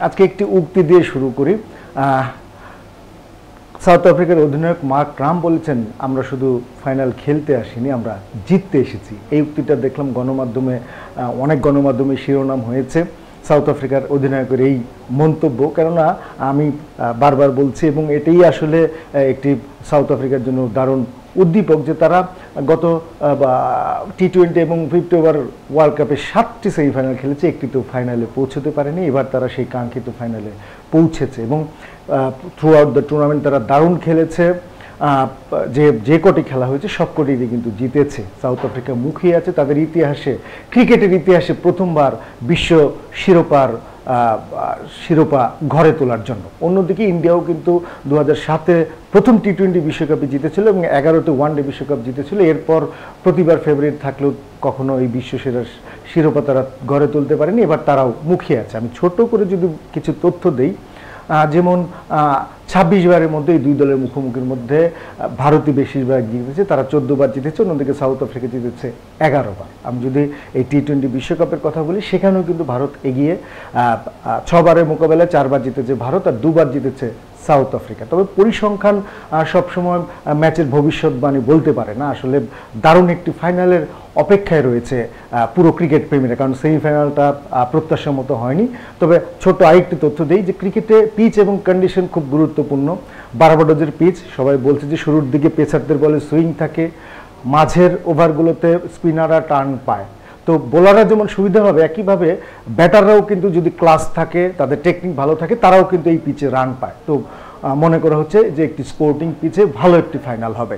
আজকে একটি উক্তি দিয়ে শুরু করি। সাউথ আফ্রিকার অধিনায়ক মার্ক ক্রাম বলেছেন, আমরা শুধু ফাইনাল খেলতে আসিনি, আমরা জিততে এসেছি। এই উক্তিটা দেখলাম গণমাধ্যমে, অনেক গণমাধ্যমে শিরোনাম হয়েছে সাউথ আফ্রিকার অধিনায়কের এই মন্তব্য। কেননা আমি বারবার বলছি এবং এটাই আসলে একটি সাউথ আফ্রিকার জন্য দারুণ উদ্দীপক যে তারা গত টি-20 এবং 50 ওভার ওয়ার্ল্ড কাপে 7টি সেমিফাইনাল খেলেছে, একটি তো ফাইনালে পৌঁছতে পারেনি। এবার তারা সেই কাঙ্ক্ষিত ফাইনালে পৌঁছেছে এবং থ্রু আউট দ্য টুর্নামেন্ট তারা দারুণ খেলেছে। যে কটি খেলা হয়েছে সব কটিতে কিন্তু জিতেছে। সাউথ আফ্রিকা মুখিয়ে আছে তাদের ইতিহাসে, ক্রিকেটের ইতিহাসে প্রথমবার বিশ্ব শিরোপা ঘরে তোলার জন্য। অন্যদিকে ইন্ডিয়াও কিন্তু 2007-এ প্রথম টি-20 বিশ্বকাপে জিতেছিল এবং 11তে ওয়ানডে বিশ্বকাপ জিতেছিল। এরপর প্রতিবার ফেভারিট থাকলেও কখনো এই বিশ্ব সেরার শিরোপা তারা ঘরে তুলতে পারেনি। এবার তারাও মুখিয়ে আছে। আমি ছোট করে যদি কিছু তথ্য দেই, যেমন 26 বারের মধ্যে এই দুই দলের মুখোমুখির মধ্যে ভারতই বেশিরভাগ জিতেছে, তারা 14 বার জিতেছে, অন্যদিকে সাউথ আফ্রিকা জিতেছে 11 বার। আমি যদি এই টি-20 বিশ্বকাপের কথা বলি, সেখানেও কিন্তু ভারত এগিয়ে, 6 বারের মোকাবেলায় 4 বার জিতেছে ভারত আর 2 বার জিতেছে সাউথ আফ্রিকা। তবে পরিসংখ্যান সবসময় ম্যাচের ভবিষ্যৎবাণী বলতে পারে না। আসলে দারুণ একটি ফাইনালের অপেক্ষায় রয়েছে পুরো ক্রিকেট প্রেমীরা, কারণ সেমিফাইনালটা প্রত্যাশা মতো হয়নি। তবে ছোট আরেকটি তথ্য দেই যে ক্রিকেটে পিচ এবং কন্ডিশন খুব গুরুত্বপূর্ণ। বারবাডোজের পিচ, সবাই বলছে যে শুরুর দিকে পেসারদের বলে সুইং থাকে, মাঝের ওভারগুলোতে স্পিনাররা টার্ন পায়। তো বোলাররা যেমন সুবিধা হবে, একইভাবে ব্যাটাররাও কিন্তু যদি ক্লাস থাকে, তাদের টেকনিক ভালো থাকে, তারাও কিন্তু এই পিচে রান পায়। তো মনে করা হচ্ছে যে একটি স্পোর্টিং পিচে ভালো একটি ফাইনাল হবে।